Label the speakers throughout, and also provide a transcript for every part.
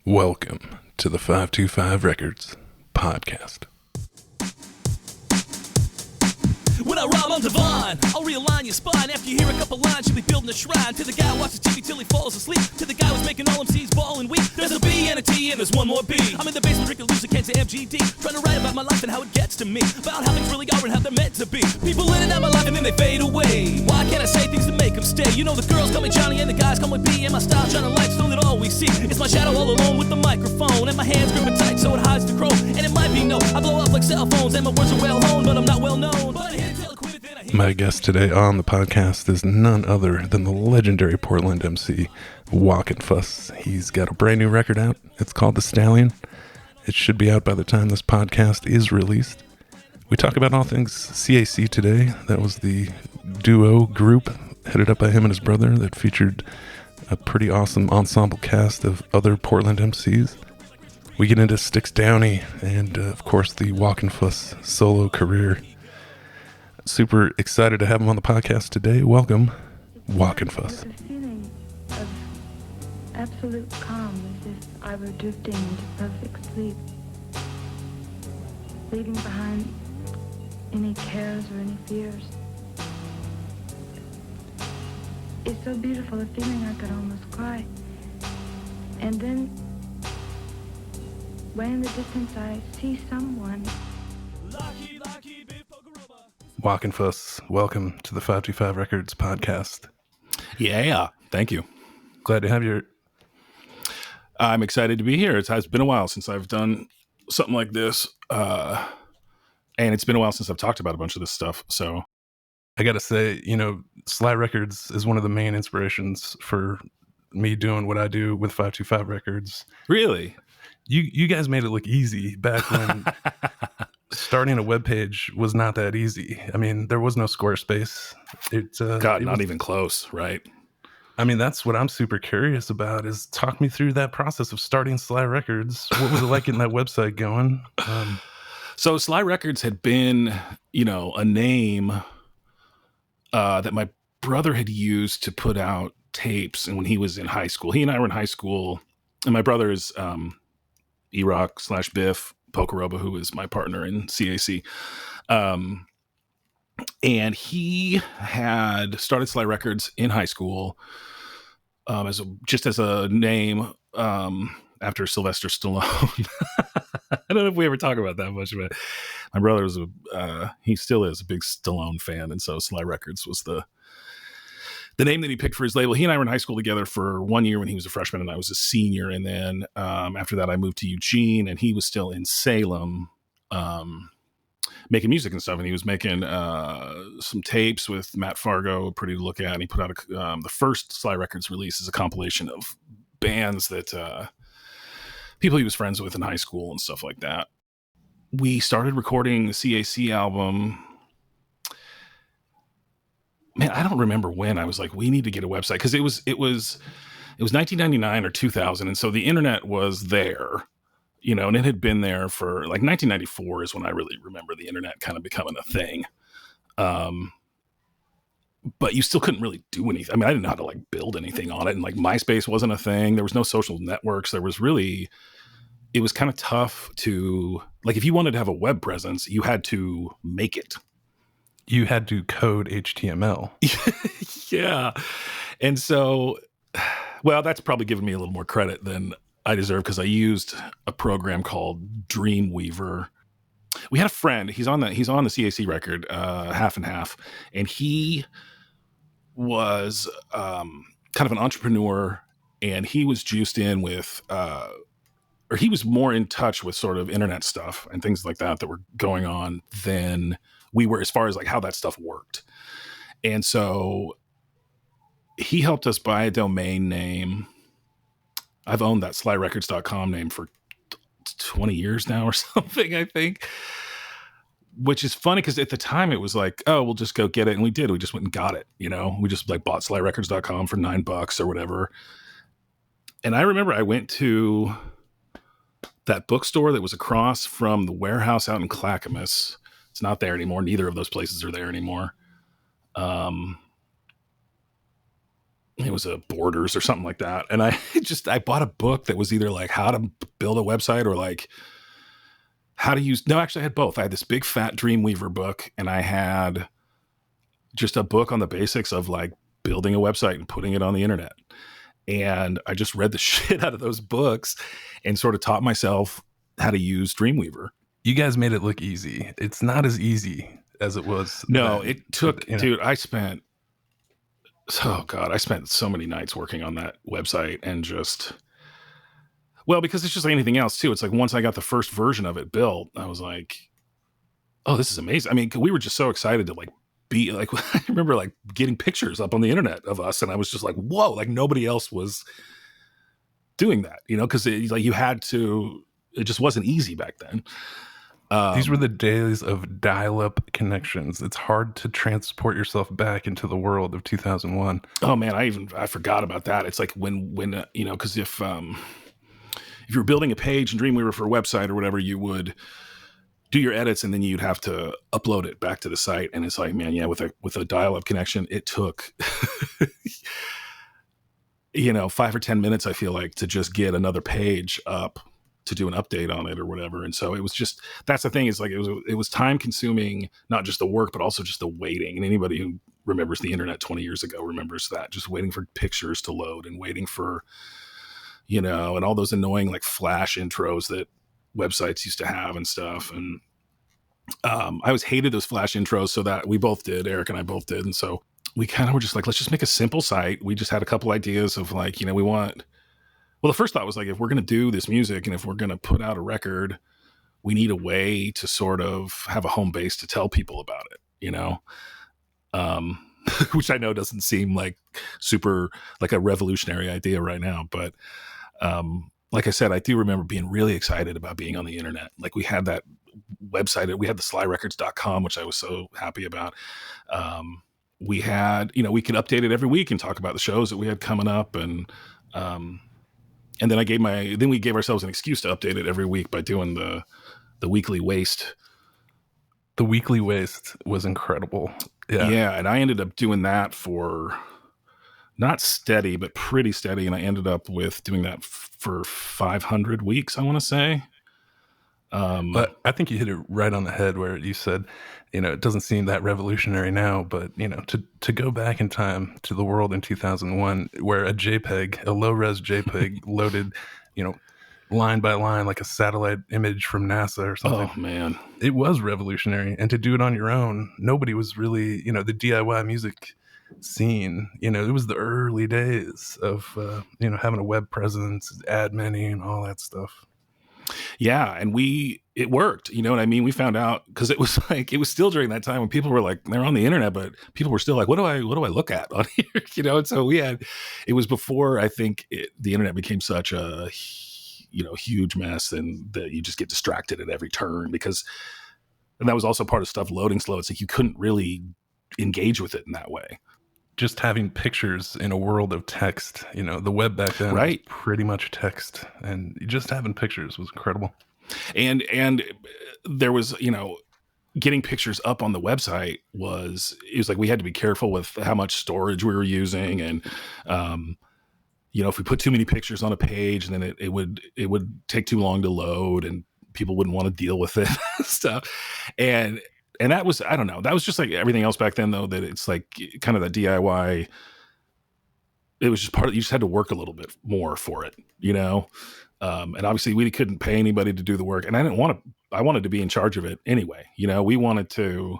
Speaker 1: Welcome to the 525 Records podcast.
Speaker 2: When I rhyme, I'm divine. I'll realign your spine. After you hear a couple lines, you'll be building a shrine. To the guy who watches TV till he falls asleep. To the guy who's making all MCs ball and weak. There's a B and a T and there's one more B. I'm in the basement drinking loser cans of MGD. Trying to write about my life and how it gets to me. About how things really are and how they're meant to be. People in and out my life and then they fade away. Why can't I say things to make them stay? You know the girls call me Johnny and the guys call me B. And my style shining lights through it all we see. It's my shadow all alone with the microphone. And my hands gripping tight so it hides the crow. And it might be no, I blow up like cell phones. And my words are well honed, but I'm not well known. But I hear
Speaker 1: My guest today on the podcast is none other than the legendary Portland MC, Wockenfuss. He's got a brand new record out. It's called The Stallion. It should be out by the time this podcast is released. We talk about all things CAC today. That was the duo group headed up by him and his brother that featured a pretty awesome ensemble cast of other Portland MCs. We get into Styx Downey and, of course, the Wockenfuss solo career. Super excited to have him on the podcast today. Welcome, Wockenfuss.
Speaker 3: With a feeling of absolute calm, as if I were drifting into perfect sleep, leaving behind any cares or any fears. It's so beautiful, a feeling I could almost cry. And then, way in the distance, I see someone.
Speaker 1: Wockenfuss, welcome to the 525 Records podcast.
Speaker 4: Yeah, thank you.
Speaker 1: Glad to have you.
Speaker 4: I'm excited to be here. It has been a while since I've done something like this, and it's been a while since I've talked about a bunch of this stuff. So
Speaker 1: I got to say, Sly Records is one of the main inspirations for me doing what I do with 525 Records.
Speaker 4: Really?
Speaker 1: You guys made it look easy back when starting a webpage was not that easy. I mean, there was no Squarespace.
Speaker 4: Not even close, right?
Speaker 1: I mean, that's what I'm super curious about is talk me through that process of starting Sly Records. What was it like getting that website going?
Speaker 4: So Sly Records had been, a name that my brother had used to put out tapes. And when he was in high school, he and I were in high school, and my brother is E-Rock / Biff Pokeroba, who is my partner in CAC. And he had started Sly Records in high school as a name after Sylvester Stallone. I don't know if we ever talk about that much, but my brother was he still is a big Stallone fan, and so Sly Records was the name that he picked for his label. He and I were in high school together for 1 year when he was a freshman and I was a senior. And then after that, I moved to Eugene, and he was still in Salem making music and stuff. And he was making some tapes with Matt Fargo, pretty to look at. And he put out the first Sly Records release is a compilation of bands that people he was friends with in high school and stuff like that. We started recording the CAC album. Man, I don't remember when I was like, we need to get a website, because it was 1999 or 2000, and so the internet was there, and it had been there for like 1994 is when I really remember the internet kind of becoming a thing. But you still couldn't really do anything. I mean, I didn't know how to like build anything on it, and like MySpace wasn't a thing. There was no social networks. It was kind of tough to, like, if you wanted to have a web presence, you had to make it.
Speaker 1: You had to code HTML.
Speaker 4: Yeah. And so, well, that's probably giving me a little more credit than I deserve, because I used a program called Dreamweaver. We had a friend, he's on the CAC record, Half and Half, and he was kind of an entrepreneur, and he was juiced in with, or he was more in touch with sort of internet stuff and things like that were going on than we were, as far as like how that stuff worked. And so he helped us buy a domain name. I've owned that slyrecords.com name for 20 years now or something, I think, which is funny because at the time it was like, oh, we'll just go get it. And we did. We just went and got it. We just like bought slyrecords.com for $9 or whatever. And I remember I went to that bookstore that was across from the warehouse out in Clackamas. It's not there anymore. Neither of those places are there anymore. it was a Borders or something like that. And I bought a book that was either like how to build a website or like how to use, no, actually I had both. I had this big fat Dreamweaver book, and I had just a book on the basics of like building a website and putting it on the internet. And I just read the shit out of those books and sort of taught myself how to use Dreamweaver.
Speaker 1: You guys made it look easy. It's not as easy as it was.
Speaker 4: No, it took, dude, I spent so many nights working on that website, and just, well, because it's just like anything else too. It's like once I got the first version of it built, I was like, oh, this is amazing. I mean, we were just so excited to like be like, I remember like getting pictures up on the internet of us, and I was just like, whoa, like nobody else was doing that, because like you had to, it just wasn't easy back then.
Speaker 1: These were the days of dial-up connections. It's hard to transport yourself back into the world of 2001.
Speaker 4: Oh man, I forgot about that. It's like when because if you were building a page in Dreamweaver for a website or whatever, you would do your edits and then you'd have to upload it back to the site. And it's like, man, yeah, with a dial-up connection, it took 5 or 10 minutes, I feel like, to just get another page up to do an update on it or whatever. And so it was just, that's the thing, is like it was time consuming, not just the work, but also just the waiting. And anybody who remembers the internet 20 years ago remembers that, just waiting for pictures to load and waiting for, and all those annoying like flash intros that websites used to have and stuff. And I always hated those flash intros, so that we both did, Eric and I both did. And so we kind of were just like, let's just make a simple site. We just had a couple ideas of like, well, the first thought was like, if we're going to do this music and if we're going to put out a record, we need a way to sort of have a home base to tell people about it, which I know doesn't seem like super like a revolutionary idea right now. But like I said, I do remember being really excited about being on the internet. Like we had that website, we had the SlyRecords.com, which I was so happy about. We had, we could update it every week and talk about the shows that we had coming up. And then we gave ourselves an excuse to update it every week by doing the weekly waste.
Speaker 1: The weekly waste was incredible. Yeah.
Speaker 4: Yeah. And I ended up doing that for not steady, but pretty steady. And I ended up with doing that for 500 weeks, I want to say.
Speaker 1: But I think you hit it right on the head where you said, it doesn't seem that revolutionary now, but to go back in time to the world in 2001, where a low-res JPEG loaded, line by line, like a satellite image from NASA or something.
Speaker 4: Oh man,
Speaker 1: it was revolutionary. And to do it on your own, nobody was really, the DIY music scene, it was the early days of, having a web presence, adminning and all that stuff.
Speaker 4: Yeah. And it worked, you know what I mean? We found out, because it was still during that time when people were like, they're on the internet, but people were still like, what do I look at on here? And so it was before, I think the internet became such a, huge mess, and that you just get distracted at every turn, and that was also part of stuff loading slow. It's like you couldn't really engage with it in that way.
Speaker 1: Just having pictures in a world of text, the web back then,
Speaker 4: right,
Speaker 1: was pretty much text, and just having pictures was incredible.
Speaker 4: And there was, getting pictures up on the website it was like we had to be careful with how much storage we were using, and if we put too many pictures on a page, then it would take too long to load, and people wouldn't want to deal with it stuff. And that was, I don't know, that was just like everything else back then, though, that it's like kind of the DIY. It was just part of, you just had to work a little bit more for it, and obviously we couldn't pay anybody to do the work. And I wanted to be in charge of it anyway. We wanted to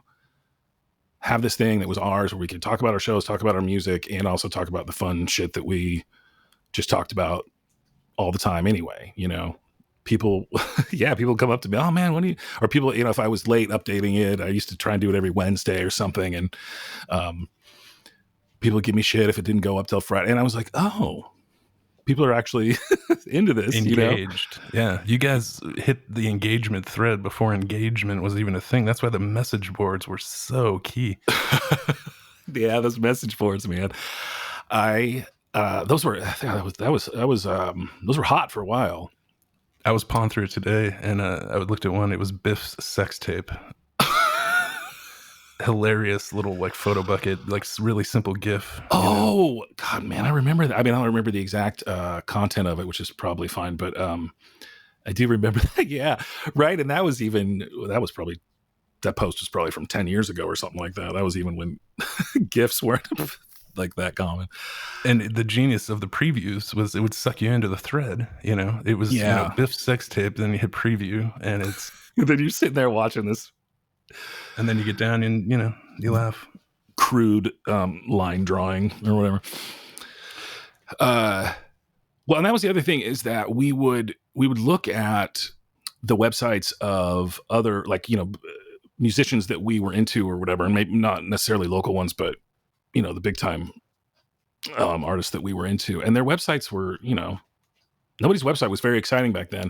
Speaker 4: have this thing that was ours, where we could talk about our shows, talk about our music, and also talk about the fun shit that we just talked about all the time anyway, People come up to me, oh man, or people, if I was late updating it, I used to try and do it every Wednesday or something. And people would give me shit if it didn't go up till Friday. And I was like, oh, people are actually into this.
Speaker 1: Engaged. Yeah. You guys hit the engagement thread before engagement was even a thing. That's why the message boards were so key.
Speaker 4: Yeah, those message boards, man. Those were hot for a while.
Speaker 1: I was pawing through it today, and I looked at one. It was Biff's sex tape. hilarious little like photo bucket, like really simple GIF.
Speaker 4: Oh God, man, I remember that. I mean, I don't remember the exact content of it, which is probably fine, but I do remember that. Yeah, right. And that was probably that post was probably from 10 years ago or something like that. That was even when GIFs weren't like that common.
Speaker 1: And the genius of the previews was it would suck you into the thread. It was Biff's sex tape. Then you hit preview, and it's
Speaker 4: then you're sitting there watching this,
Speaker 1: and then you get down and you laugh.
Speaker 4: Crude line drawing or whatever. Well, and that was the other thing, is that we would look at the websites of other, like, musicians that we were into or whatever, and maybe not necessarily local ones, but the big time artists that we were into, and their websites were, nobody's website was very exciting back then.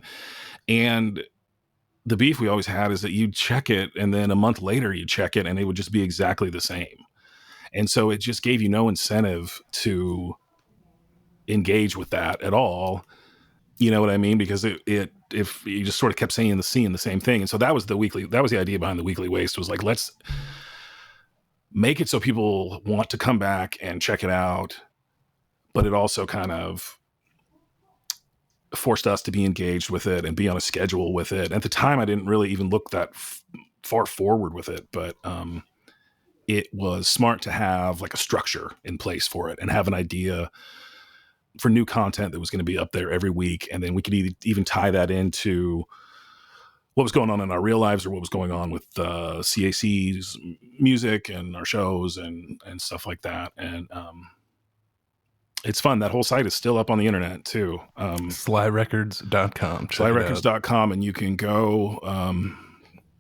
Speaker 4: And the beef we always had is that you'd check it, and then a month later you'd check it, and it would just be exactly the same. And so it just gave you no incentive to engage with that at all. You know what I mean? Because if you just sort of kept seeing the same thing. And so that was the idea behind the Weekly Waste, was like, let's make it so people want to come back and check it out, but it also kind of forced us to be engaged with it and be on a schedule with it. At the time, I didn't really even look that far forward with it, but it was smart to have like a structure in place for it and have an idea for new content that was going to be up there every week. And then we could even tie that into what was going on in our real lives, or what was going on with CAC's music and our shows and stuff like that. And it's fun. That whole site is still up on the internet too.
Speaker 1: SlyRecords.com.
Speaker 4: SlyRecords.com. And you can go,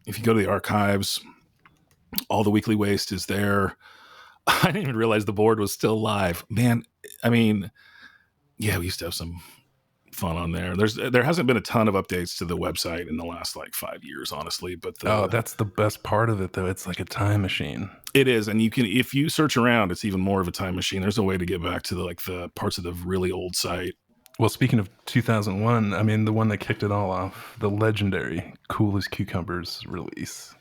Speaker 4: if you go to the archives, all the Weekly Waste is there. I didn't even realize the board was still live, man. I mean, yeah, we used to have some fun on there. There hasn't been a ton of updates to the website in the last like 5 years, honestly. But
Speaker 1: that's the best part of it, though. It's like a time machine.
Speaker 4: It is, and you can, if you search around, it's even more of a time machine. There's a way to get back to the parts of the really old site.
Speaker 1: Well, speaking of 2001, I mean, the one that kicked it all off, the legendary Cool as Cucumbers release.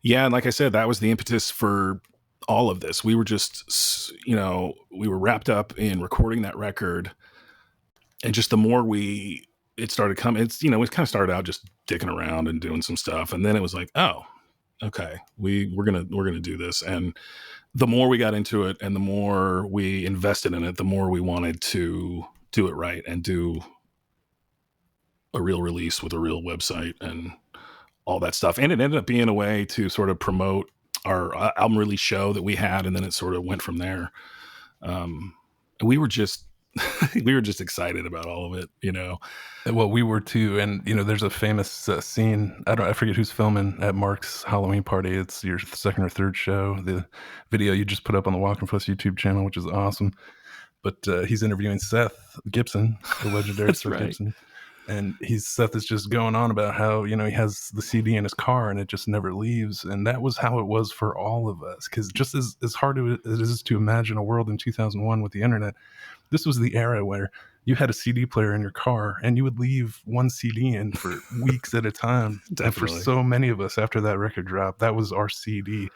Speaker 4: Yeah, and like I said, that was the impetus for all of this. We were just, we were wrapped up in recording that record. And just the more it started coming, it's, we kind of started out just dicking around and doing some stuff. And then it was like, oh, okay, we're going to do this. And the more we got into it and the more we invested in it, the more we wanted to do it right and do a real release with a real website and all that stuff. And it ended up being a way to sort of promote our album release show that we had. And then it sort of went from there. We were just excited about all of it,
Speaker 1: Well, we were too. And, there's a famous scene. I forget who's filming at Mark's Halloween party. It's your second or third show. The video you just put up on the Wockenfuss YouTube channel, which is awesome. But he's interviewing Seth Gibson, the legendary Seth
Speaker 4: right.
Speaker 1: Gibson. And Seth is just going on about how, he has the CD in his car and it just never leaves. And that was how it was for all of us. Because just as hard as it is to imagine a world in 2001 with the internet, this was the era where you had a CD player in your car and you would leave one CD in for weeks at a time. And for so many of us, after that record dropped, that was our CD.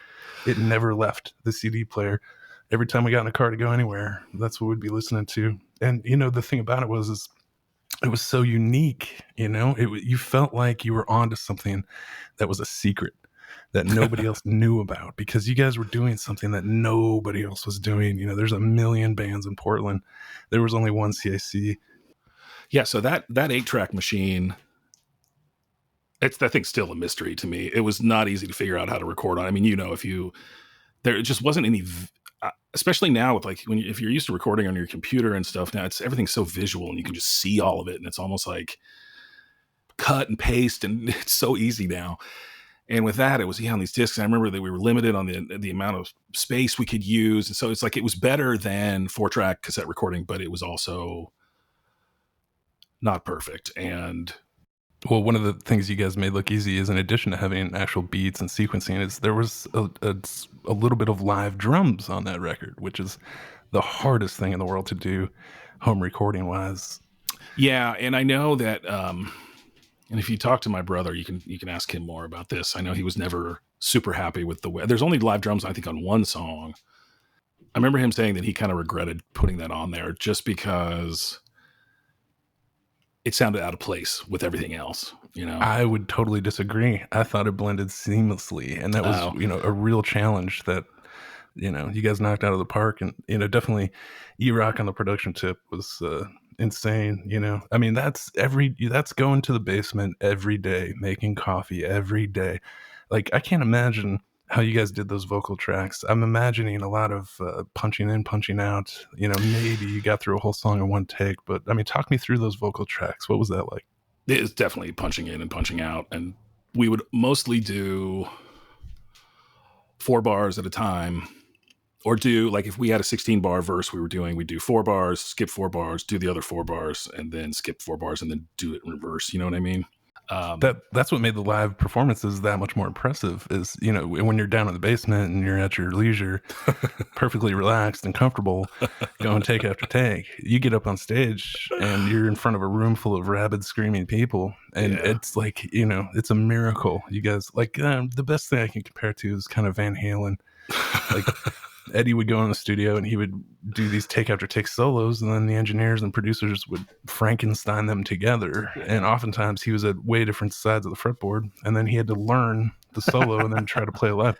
Speaker 1: It never left the CD player. Every time we got in a car to go anywhere, that's what we'd be listening to. And, the thing about it was it was so unique, you felt like you were onto something that was a secret that nobody else knew about, because you guys were doing something that nobody else was doing. There's a million bands in Portland. There was only one CAC.
Speaker 4: Yeah. So that 8-track machine, that thing's still a mystery to me. It was not easy to figure out how to record on. I mean, there just wasn't any, especially now with if you're used to recording on your computer and stuff, now everything's so visual and you can just see all of it. And it's almost like cut and paste, and it's so easy now. And with that, it was on these discs. And I remember that we were limited on the amount of space we could use. And so it's like, it was better than 4-track cassette recording, but it was also not perfect. And
Speaker 1: well, one of the things you guys made look easy is, in addition to having actual beats and sequencing, is there was a little bit of live drums on that record, which is the hardest thing in the world to do home recording wise.
Speaker 4: Yeah. And I know that, And if you talk to my brother, you can ask him more about this. I know he was never super happy with the way. There's only live drums, I think, on one song. I remember him saying that he kind of regretted putting that on there just because it sounded out of place with everything else, you know?
Speaker 1: I would totally disagree. I thought it blended seamlessly, and that was, a real challenge that, you guys knocked out of the park. And, definitely E-Rock on the production tip was insane, I mean, that's going to the basement every day, making coffee every day. Like, I can't imagine how you guys did those vocal tracks. I'm imagining a lot of punching in, punching out. Maybe you got through a whole song in one take, but I mean, talk me through those vocal tracks. What was that like?
Speaker 4: It is definitely punching in and punching out. And we would mostly do 4 bars at a time, or do, like, if we had a 16 bar verse we'd do 4 bars, skip 4 bars, do the other 4 bars, and then skip 4 bars, and then do it in reverse. You know what I mean?
Speaker 1: That's what made the live performances that much more impressive is, when you're down in the basement and you're at your leisure, perfectly relaxed and comfortable, going take after take, you get up on stage and you're in front of a room full of rabid screaming people. And it's like, it's a miracle. You guys, like, the best thing I can compare to is kind of Van Halen. Like, Eddie would go in the studio and he would do these take after take solos, and then the engineers and producers would Frankenstein them together. And oftentimes he was at way different sides of the fretboard, and then he had to learn the solo and then try to play it live.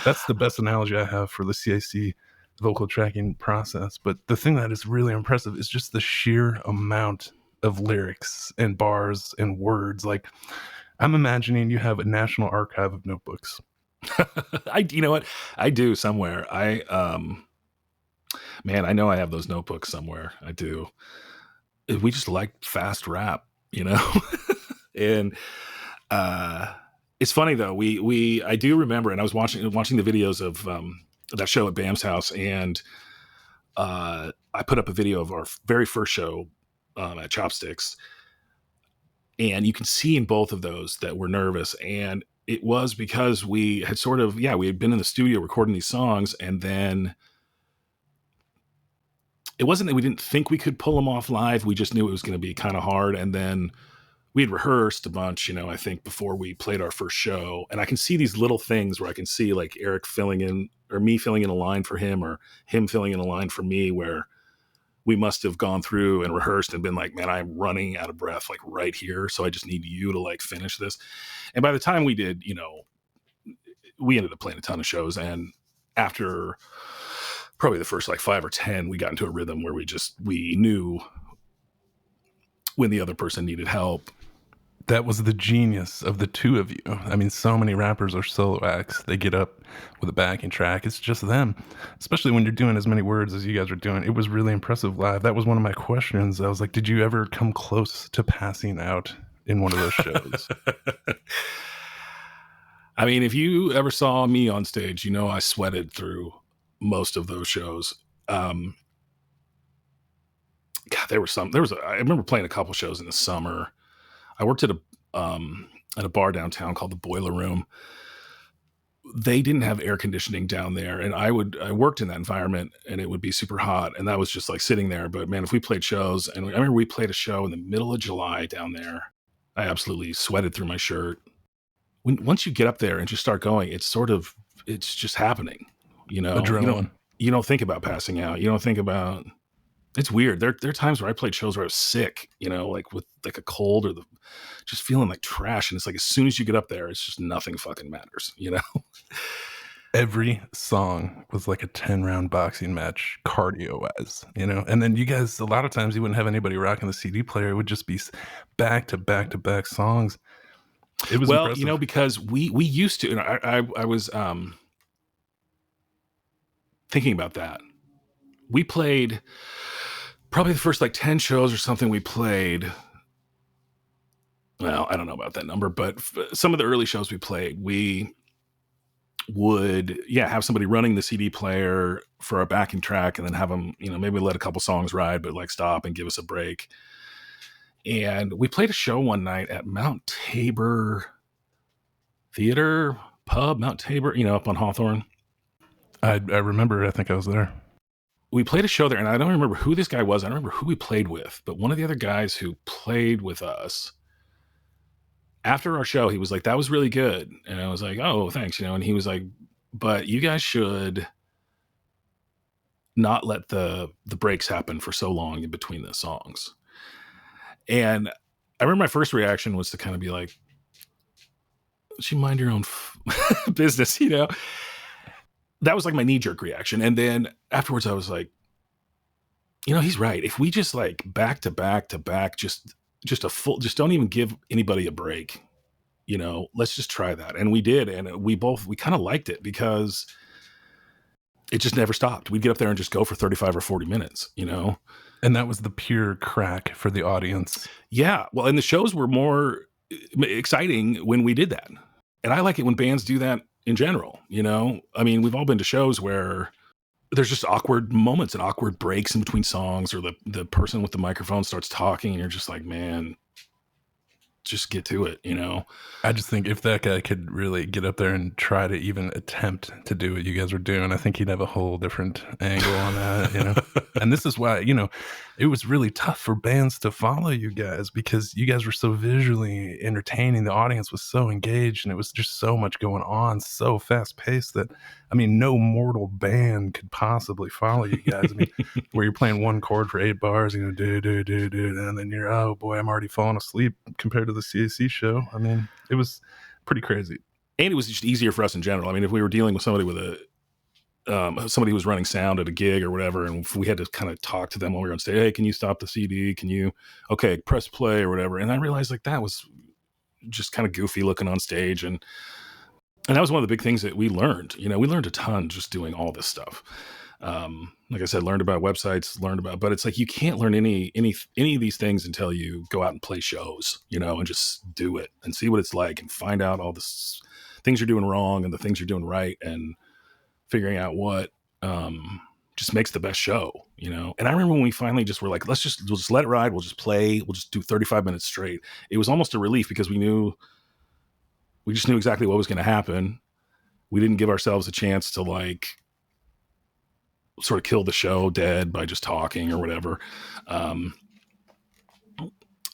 Speaker 1: That's the best analogy I have for the CAC vocal tracking process. But the thing that is really impressive is just the sheer amount of lyrics and bars and words. Like, I'm imagining you have a national archive of notebooks.
Speaker 4: You know what? I do somewhere. Man, I know I have those notebooks somewhere. I do. We just like fast rap, and it's funny though. I do remember, and I was watching the videos of that show at Bam's house, and I put up a video of our very first show at Chopsticks, and you can see in both of those that we're nervous. And it was because we had we had been in the studio recording these songs, and then it wasn't that we didn't think we could pull them off live. We just knew it was going to be kind of hard. And then we had rehearsed a bunch, I think, before we played our first show. And I can see these little things where I can see, like, Eric filling in, or me filling in a line for him, or him filling in a line for me, where we must have gone through and rehearsed and been like, man, I'm running out of breath, like, right here. So I just need you to, like, finish this. And by the time we did, we ended up playing a ton of shows. And after probably the first, like, 5 or 10, we got into a rhythm where we knew when the other person needed help.
Speaker 1: That was the genius of the two of you. I mean, so many rappers are solo acts. They get up with a backing track. It's just them, especially when you're doing as many words as you guys are doing. It was really impressive live. That was one of my questions. I was like, did you ever come close to passing out in one of those shows?
Speaker 4: I mean, if you ever saw me on stage, I sweated through most of those shows. God, I remember playing a couple shows in the summer. I worked at a bar downtown called the Boiler Room. They didn't have air conditioning down there, and I worked in that environment, and it would be super hot, and that was just like sitting there. But man, if we played shows, and I remember we played a show in the middle of July down there, I absolutely sweated through my shirt. Once you get up there and just start going, it's just happening,
Speaker 1: Adrenaline.
Speaker 4: You don't think about passing out. You don't think about. It's weird. There are times where I played shows where I was sick, like with like a cold or just feeling like trash. And it's like, as soon as you get up there, it's just nothing fucking matters,
Speaker 1: Every song was like a 10-round boxing match cardio-wise, And then you guys, a lot of times you wouldn't have anybody rocking the CD player. It would just be back to back to back songs. It was impressive.
Speaker 4: Because we used to, and I was thinking about that. We played probably the first like 10 shows or something we played. Well, I don't know about that number, but some of the early shows we played, we would, have somebody running the CD player for our backing track, and then have them, maybe let a couple songs ride, but like stop and give us a break. And we played a show one night at Mount Tabor Theater Pub, Mount Tabor, up on Hawthorne.
Speaker 1: I remember, I think I was there.
Speaker 4: We played a show there, and I don't remember who this guy was. I don't remember who we played with, but one of the other guys who played with us after our show, he was like, that was really good. And I was like, oh, thanks. And he was like, but you guys should not let the breaks happen for so long in between the songs. And I remember my first reaction was to kind of be like, you mind your own business, That was like my knee-jerk reaction. And then afterwards I was like, he's right. If we just like back to back to back, just don't even give anybody a break, let's just try that. And we did. And we kind of liked it because it just never stopped. We'd get up there and just go for 35 or 40 minutes,
Speaker 1: And that was the pure crack for the audience.
Speaker 4: Yeah. Well, and the shows were more exciting when we did that. And I like it when bands do that in general, I mean, we've all been to shows where there's just awkward moments and awkward breaks in between songs, or the person with the microphone starts talking and you're just like, man, just get to it,
Speaker 1: I just think if that guy could really get up there and try to even attempt to do what you guys were doing, I think he'd have a whole different angle on that, And this is why, it was really tough for bands to follow you guys, because you guys were so visually entertaining. The audience was so engaged, and it was just so much going on, so fast paced that, I mean, no mortal band could possibly follow you guys. I mean, where you're playing one chord for 8 bars, do, and then you're, oh boy, I'm already falling asleep compared to the CAC show. I mean, it was pretty crazy.
Speaker 4: And it was just easier for us in general. I mean, if we were dealing with somebody with somebody who was running sound at a gig or whatever, and if we had to kind of talk to them while we were on stage, hey, can you stop the CD? Can you, okay, press play or whatever. And I realized like that was just kind of goofy looking on stage. And that was one of the big things that we learned. We learned a ton just doing all this stuff. Like I said, learned about websites, but it's like, you can't learn any of these things until you go out and play shows, and just do it and see what it's like and find out all the things you're doing wrong and the things you're doing right, and figuring out what, just makes the best show, And I remember when we finally just were like, we'll just let it ride. We'll just play. We'll just do 35 minutes straight. It was almost a relief because we just knew exactly what was going to happen. We didn't give ourselves a chance to like sort of kill the show dead by just talking or whatever.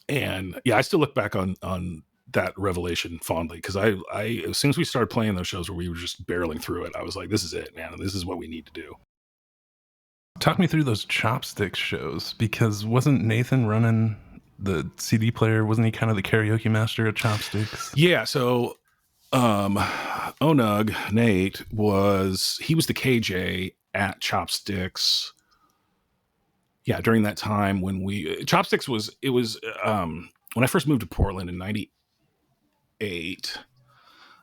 Speaker 4: And yeah, I still look back on that revelation fondly, because I as soon as we started playing those shows where we were just barreling through it, I was like, this is it, man. This is what we need to do.
Speaker 1: Talk me through those Chopsticks shows, because wasn't Nathan running the CD player? Wasn't he kind of the karaoke master at Chopsticks?
Speaker 4: Yeah. So, Onug, Nate he was the KJ at Chopsticks. Yeah. During that time when Chopsticks when I first moved to Portland in 98,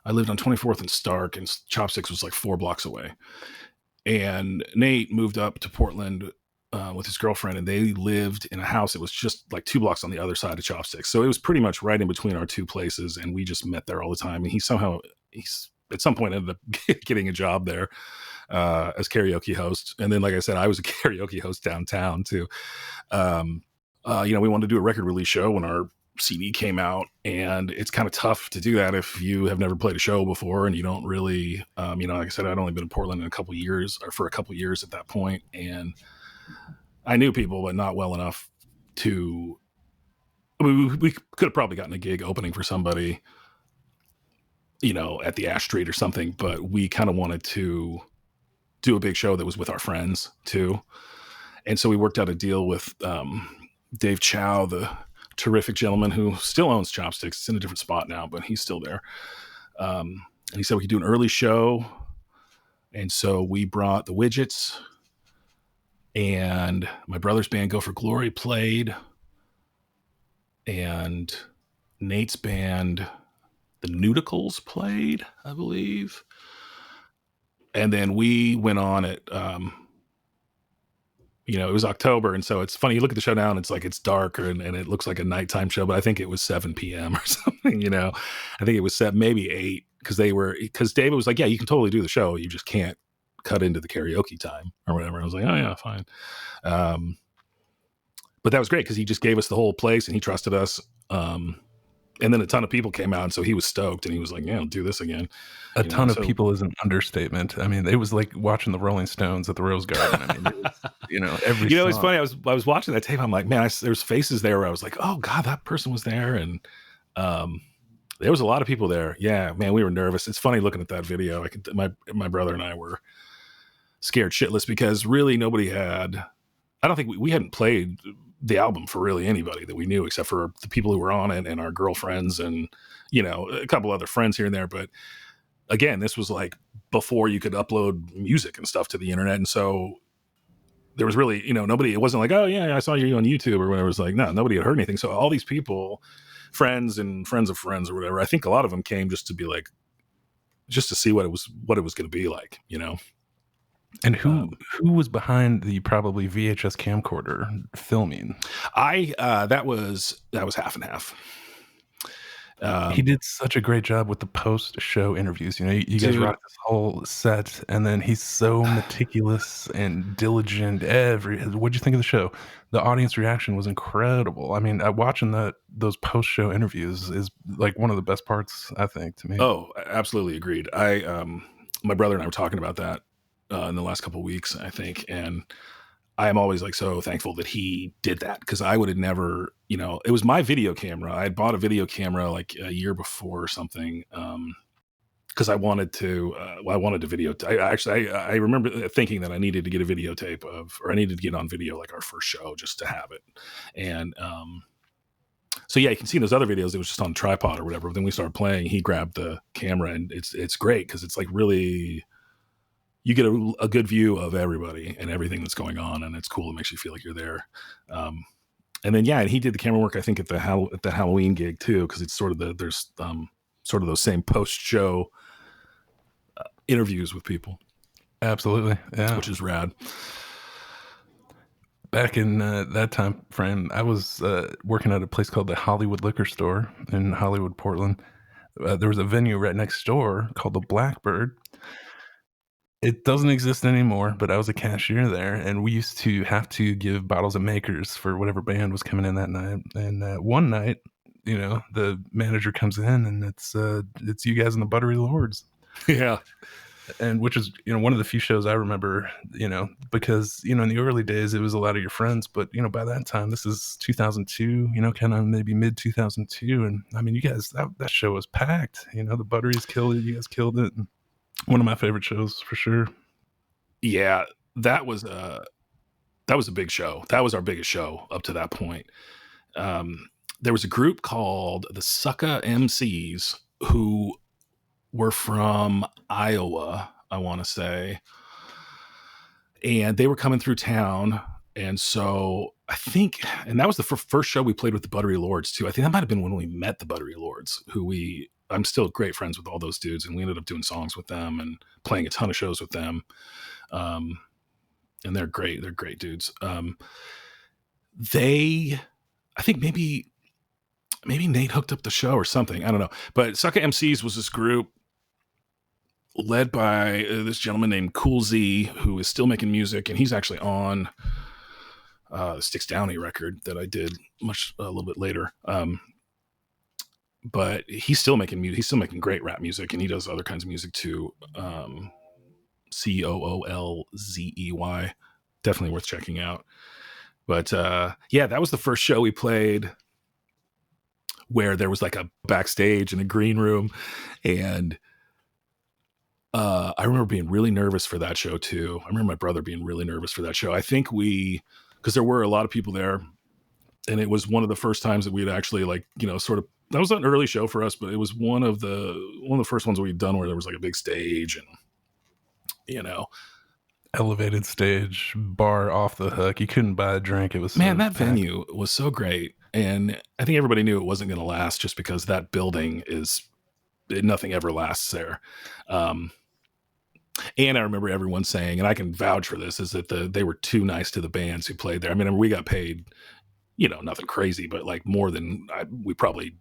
Speaker 4: I lived on 24th and Stark, and Chopsticks was like 4 blocks away. And Nate moved up to Portland with his girlfriend, and they lived in a house that was just like 2 blocks on the other side of Chopsticks. So it was pretty much right in between our 2 places, and we just met there all the time. And he's at some point ended up getting a job there as karaoke host. And then, like I said, I was a karaoke host downtown too. We wanted to do a record release show when our CD came out, and it's kind of tough to do that if you have never played a show before and you don't really, like I said, I'd only been in Portland for a couple years at that point, and I knew people, but not well enough to. I mean, we could have probably gotten a gig opening for somebody, at the Ash Street or something, but we kind of wanted to do a big show that was with our friends too, and so we worked out a deal with Dave Chow, the terrific gentleman who still owns Chopsticks. It's in a different spot now, but he's still there. And he said we could do an early show. And so we brought the Widgets, and my brother's band Go for Glory played, and Nate's band, the Nudicles, played, I believe. And then we went on at, it was October, and so it's funny. You look at the show now, and it's like it's dark, and it looks like a nighttime show. But I think it was 7 p.m. or something. I think it was 7, maybe 8, because David was like, "Yeah, you can totally do the show. You just can't cut into the karaoke time or whatever." And I was like, "Oh yeah, fine." But that was great because he just gave us the whole place, and he trusted us. And then a ton of people came out, and so he was stoked, and he was like, "Yeah, I'll do this again."
Speaker 1: A ton of people is an understatement. I mean, it was like watching the Rolling Stones at the Rose Garden. I mean, it was, every song.
Speaker 4: It's funny. I was watching that tape. I'm like, man, there's faces there where I was like, "Oh God, that person was there," and There was a lot of people there. Yeah, man, we were nervous. It's funny looking at that video. My brother and I were scared shitless because really nobody had. I don't think we hadn't played the album for really anybody that we knew except for the people who were on it and our girlfriends and, you know, a couple other friends here and there. But again, this was like before you could upload music and stuff to the internet. And so there was really, you know, nobody, it wasn't like, oh yeah, I saw you on YouTube or whatever. It was like, no, nobody had heard anything. So all these people, friends and friends of friends or whatever, I think a lot of them came just to be like, just to see what it was going to be like, you know?
Speaker 1: And who was behind the probably VHS camcorder filming?
Speaker 4: That was half and half.
Speaker 1: He did such a great job with the post-show interviews. You know, you guys rock this whole set, and then he's so meticulous and diligent. What'd you think of the show? The audience reaction was incredible. I mean, watching those post-show interviews is like one of the best parts, I think, to me.
Speaker 4: Oh, absolutely agreed. My brother and I were talking about that in the last couple of weeks, I think, and I am always like so thankful that he did that because I would have never, you know, it was my video camera. I had bought a video camera like a year before or something because I wanted to videotape. I remember thinking that I needed to get a videotape or I needed to get on video like our first show just to have it. And so yeah, you can see in those other videos, it was just on a tripod or whatever. But then we started playing, he grabbed the camera and it's great because it's like really, you get a good view of everybody and everything that's going on, and it's cool. It makes you feel like you're there. And then and he did the camera work, I think, at the Halloween gig too, because it's sort of there's sort of those same post show interviews with people.
Speaker 1: Absolutely, yeah,
Speaker 4: which is rad.
Speaker 1: Back in that time frame, I was working at a place called the Hollywood Liquor Store in Hollywood, Portland. There was a venue right next door called the Blackbird. It doesn't exist anymore, but I was a cashier there, and we used to have to give bottles of Makers for whatever band was coming in that night. And one night, you know, the manager comes in, and it's you guys and the Buttery Lords.
Speaker 4: Yeah.
Speaker 1: And which is, you know, one of the few shows I remember, you know, because, you know, in the early days, it was a lot of your friends. But, you know, by that time, this is 2002, you know, kind of maybe mid 2002. And I mean, you guys, that show was packed. You know, the Butteries killed it. You guys killed it. And one of my favorite shows for sure.
Speaker 4: Yeah, that was a big show. That was our biggest show up to that point. There was a group called the Sucka MCs who were from Iowa, I want to say. And they were coming through town. And so I think, and that was the first show we played with the Buttery Lords too. I think that might've been when we met the Buttery Lords, I'm still great friends with all those dudes, and we ended up doing songs with them and playing a ton of shows with them. And they're great. They're great dudes. I think maybe Nate hooked up the show or something. I don't know. But Sucka MCs was this group led by this gentleman named Cool Z, who is still making music, and he's actually on the Styx Downey record that I did a little bit later. But he's still making music. He's still making great rap music, and he does other kinds of music too. Coolzey, definitely worth checking out. But that was the first show we played where there was like a backstage and a green room, and I remember being really nervous for that show too. I remember my brother being really nervous for that show. I think because there were a lot of people there, and it was one of the first times that we'd actually like, you know, sort of. That was an early show for us, but it was one of the first ones we'd done where there was like a big stage and, you know,
Speaker 1: elevated stage, bar off the hook. You couldn't buy a drink. It was
Speaker 4: that venue was so great, and I think everybody knew it wasn't going to last just because that building nothing ever lasts there. And I remember everyone saying, and I can vouch for this, is that they were too nice to the bands who played there. I mean, we got paid, you know, nothing crazy, but like more than we probably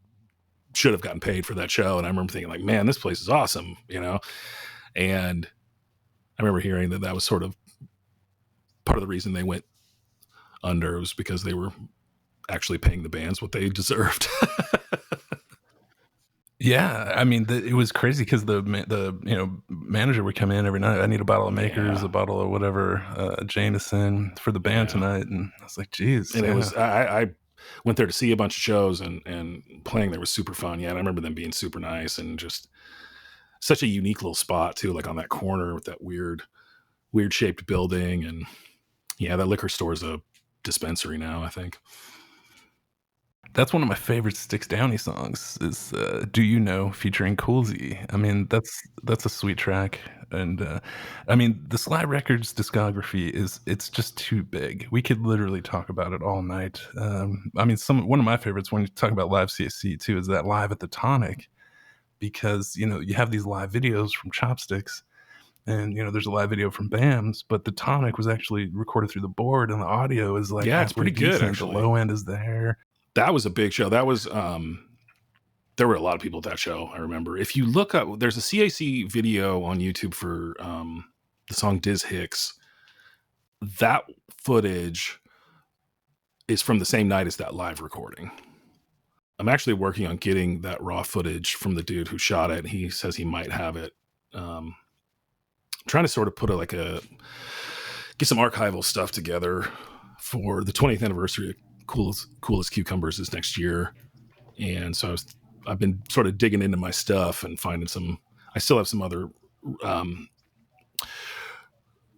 Speaker 4: should have gotten paid for that show. And I remember thinking like, man, this place is awesome, you know? And I remember hearing that was sort of part of the reason they went under, was because they were actually paying the bands what they deserved.
Speaker 1: Yeah, I mean, it was crazy because the manager would come in every night. I need a bottle of Makers, a bottle of whatever, Jameson for the band tonight, and I was like, geez.
Speaker 4: And it was went there to see a bunch of shows, and playing there was super fun. Yeah, and I remember them being super nice and just such a unique little spot too, like on that corner with that weird shaped building. And yeah, that liquor store is a dispensary now, I think.
Speaker 1: That's one of my favorite Styx Downey songs is Do You Know featuring Cool Z. I mean, that's a sweet track. And I mean, the Sly Records discography it's just too big. We could literally talk about it all night. I mean, one of my favorites when you talk about live CSC too is that Live at the Tonic, because, you know, you have these live videos from Chopsticks, and, you know, there's a live video from BAMS, but the Tonic was actually recorded through the board, and the audio is like,
Speaker 4: yeah, it's pretty good,
Speaker 1: decent.
Speaker 4: actually.
Speaker 1: The low end is there.
Speaker 4: That was a big show. That was, there were a lot of people at that show, I remember. If you look up, there's a CAC video on YouTube for the song Diz Hicks. That footage is from the same night as that live recording. I'm actually working on getting that raw footage from the dude who shot it. He says he might have it. Trying to sort of put get some archival stuff together for the 20th anniversary of Coolest Cucumbers is next year. And so I've been sort of digging into my stuff and finding I still have some other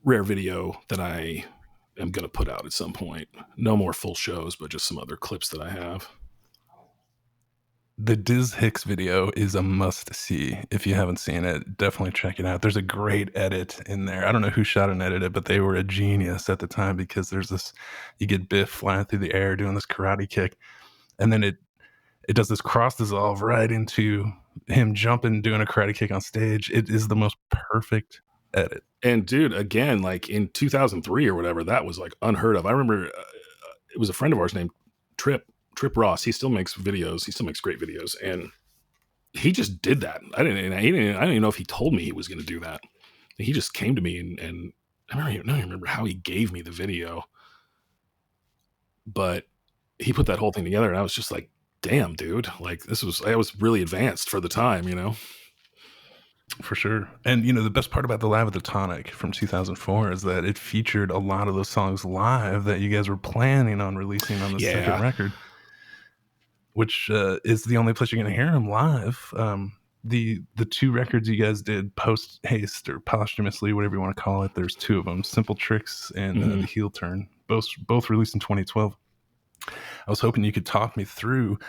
Speaker 4: rare video that I am going to put out at some point. No more full shows, but just some other clips that I have.
Speaker 1: The Diz Hicks video is a must see. If you haven't seen it, definitely check it out. There's a great edit in there. I don't know who shot and edited it, but they were a genius at the time, because you get Biff flying through the air doing this karate kick, and then it does this cross dissolve right into him jumping, doing a karate kick on stage. It is the most perfect edit.
Speaker 4: And dude, again, like in 2003 or whatever, that was like unheard of. I remember it was a friend of ours named Trip Ross. He still makes videos. He still makes great videos. And he just did that. I didn't even know if he told me he was going to do that. He just came to me and I don't even remember how he gave me the video, but he put that whole thing together, and I was just like, damn, dude, like I was really advanced for the time, you know?
Speaker 1: For sure. And, you know, the best part about the Live at the Tonic from 2004 is that it featured a lot of those songs live that you guys were planning on releasing on the second record, which is the only place you're going to hear them live. The two records you guys did post haste or posthumously, whatever you want to call it, there's two of them, Simple Tricks and The Heel Turn, both released in 2012. I was hoping you could talk me through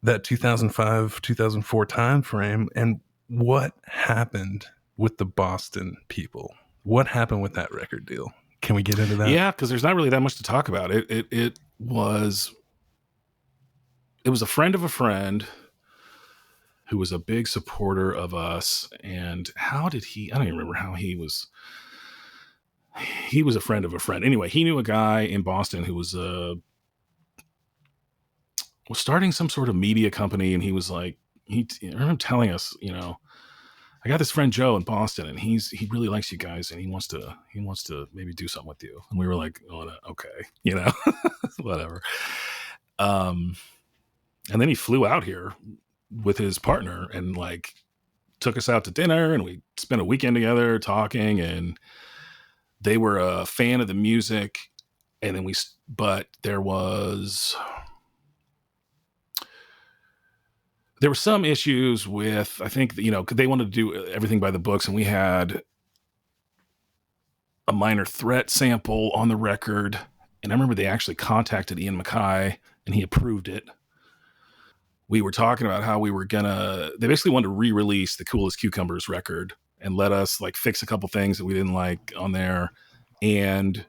Speaker 1: that 2005, 2004 time frame and what happened with the Boston people. What happened with that record deal? Can we get into that?
Speaker 4: Yeah, because there's not really that much to talk about. It was a friend of a friend who was a big supporter of us. And I don't even remember how he was a friend of a friend. Anyway, he knew a guy in Boston who was starting some sort of media company. And he was like, I remember telling us, you know, I got this friend Joe in Boston, and he really likes you guys, and he wants to maybe do something with you. And we were like, oh, okay, you know, whatever. And then he flew out here with his partner and like took us out to dinner, and we spent a weekend together talking, and they were a fan of the music. And then but there were some issues with, I think, you know, they wanted to do everything by the books, and we had a Minor Threat sample on the record. And I remember they actually contacted Ian MacKaye, and he approved it. We were talking about how they basically wanted to re-release the Coolest Cucumbers record and let us like fix a couple things that we didn't like on there. And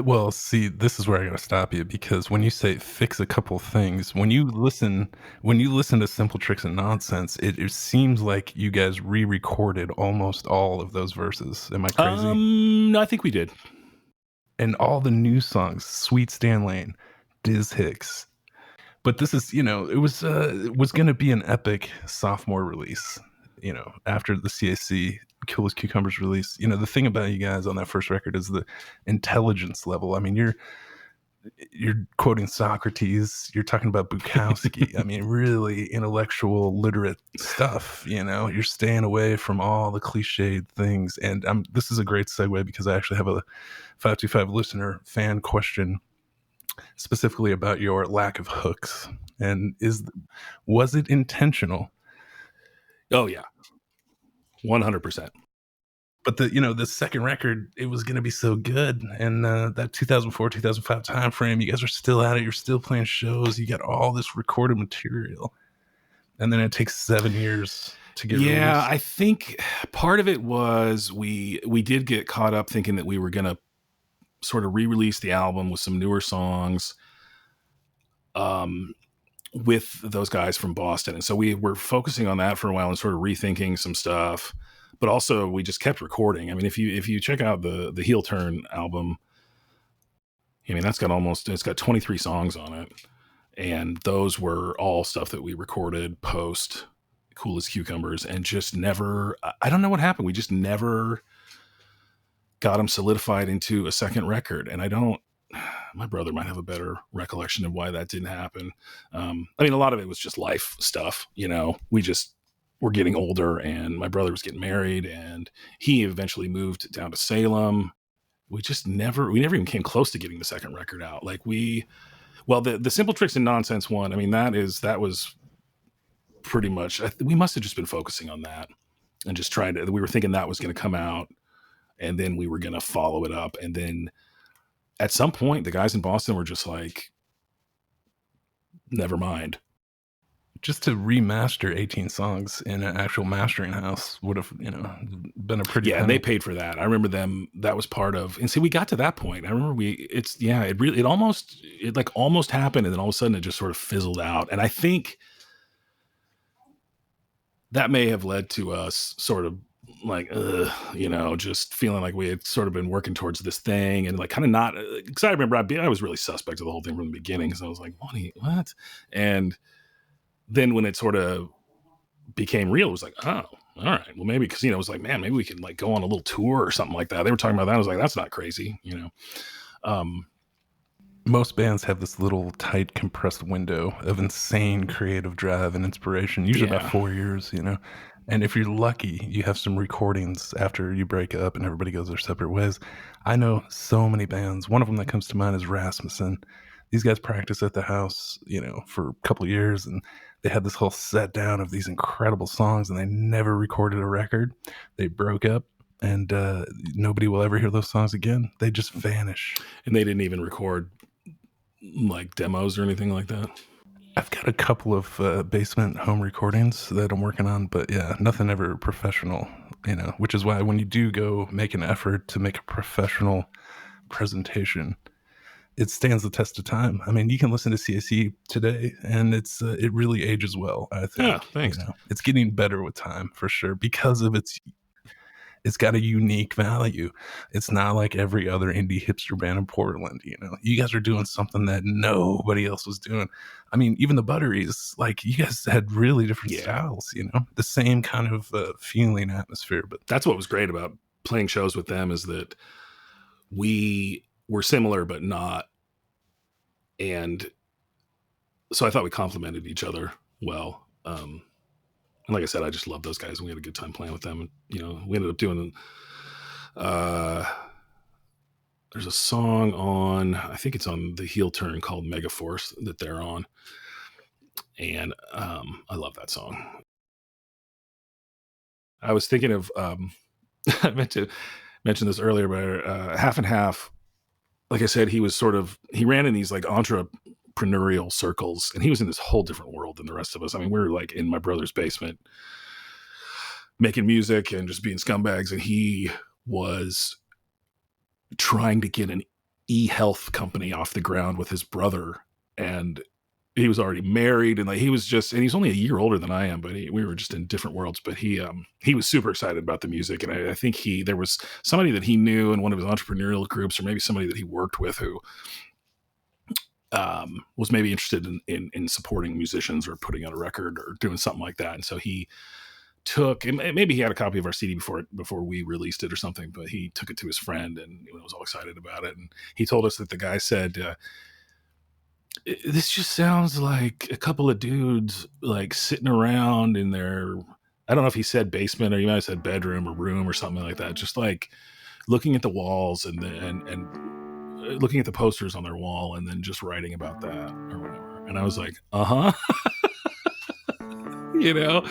Speaker 1: well, see, this is where I got to stop you, because when you say fix a couple things, when you listen to Simple Tricks and Nonsense, it seems like you guys re-recorded almost all of those verses. Am I crazy?
Speaker 4: No, I think we did.
Speaker 1: And all the new songs, Sweet Stan Lane, Diz Hicks. But this is, you know, it was going to be an epic sophomore release, you know, after the CAC Coolest Cucumbers release. You know, the thing about you guys on that first record is the intelligence level. I mean, you're quoting Socrates, you're talking about Bukowski. I mean, really intellectual, literate stuff. You know, you're staying away from all the cliched things. And this is a great segue, because I actually have a 525 listener fan question specifically about your lack of hooks. And was it intentional?
Speaker 4: Oh yeah, 100%.
Speaker 1: But the second record, it was going to be so good. And that 2004, 2005 time frame, you guys are still at it. You're still playing shows. You got all this recorded material. And then it takes 7 years to get released.
Speaker 4: I think part of it was we did get caught up thinking that we were going to sort of re-release the album with some newer songs with those guys from Boston. And so we were focusing on that for a while and sort of rethinking some stuff. But also we just kept recording. I mean, if you check out the Heel Turn album, I mean, it's got 23 songs on it. And those were all stuff that we recorded post Cool as Cucumbers, and just never, I don't know what happened. We just never got them solidified into a second record. And my brother might have a better recollection of why that didn't happen. I mean, a lot of it was just life stuff. We just were getting older, and my brother was getting married, and he eventually moved down to Salem. We never even came close to getting the second record out. Like the Simple Tricks and Nonsense one, I mean, that was pretty much, we must have just been focusing on that and just we were thinking that was going to come out, and then we were going to follow it up. And then at some point, the guys in Boston were just like, never mind.
Speaker 1: Just to remaster 18 songs in an actual mastering house would have, been a pretty...
Speaker 4: Yeah, and they paid for that. I remember them, that was part of... And see, we got to that point. I remember it almost happened, and then all of a sudden it just sort of fizzled out. And I think that may have led to us sort of like, just feeling like we had sort of been working towards this thing, and like kind of not... Because I remember I was really suspect of the whole thing from the beginning, because I was like, what? And then when it sort of became real, it was like, oh, all right, well, maybe, because, it was like, man, maybe we can like go on a little tour or something like that. They were talking about that. I was like, that's not crazy,
Speaker 1: Most bands have this little tight compressed window of insane creative drive and inspiration, usually about 4 years, and if you're lucky, you have some recordings after you break up and everybody goes their separate ways. I know so many bands. One of them that comes to mind is Rasmussen. These guys practice at the house, for a couple of years, and they had this whole set down of these incredible songs, and they never recorded a record. They broke up, and nobody will ever hear those songs again. They just vanish.
Speaker 4: And they didn't even record like demos or anything like that?
Speaker 1: I've got a couple of basement home recordings that I'm working on, but yeah, nothing ever professional, which is why when you do go make an effort to make a professional presentation, it stands the test of time. I mean, you can listen to CAC today, and it really ages well, I think.
Speaker 4: Yeah, thanks.
Speaker 1: It's getting better with time, for sure, because of it's got a unique value. It's not like every other indie hipster band in Portland. You guys are doing something that nobody else was doing. I mean, even the Butteries, like, you guys had really different styles, the same kind of feeling, atmosphere. But
Speaker 4: that's what was great about playing shows with them, is that we were similar but not, and so I thought we complemented each other well. And like I said, I just love those guys, and we had a good time playing with them. And, we ended up doing there's a song on, I think it's on the Heel Turn, called Megaforce, that they're on, and I love that song. I was thinking of I meant to mention this earlier, but Half and Half, like I said, he ran in these like entrepreneurial circles, and he was in this whole different world than the rest of us. I mean, we were like in my brother's basement making music and just being scumbags, and he was trying to get an e-health company off the ground with his brother, and he was already married, and like and he's only a year older than I am, but we were just in different worlds. But he was super excited about the music, and I think there was somebody that he knew in one of his entrepreneurial groups, or maybe somebody that he worked with, who was maybe interested in supporting musicians or putting out a record or doing something like that. And so he took, and maybe he had a copy of our CD before we released it or something, but he took it to his friend and was all excited about it. And he told us that the guy said, this just sounds like a couple of dudes like sitting around in their, I don't know if he said basement, or he might have said bedroom or room or something like that, just like looking at the walls and looking at the posters on their wall and then just writing about that or whatever. And I was like, uh-huh. You know?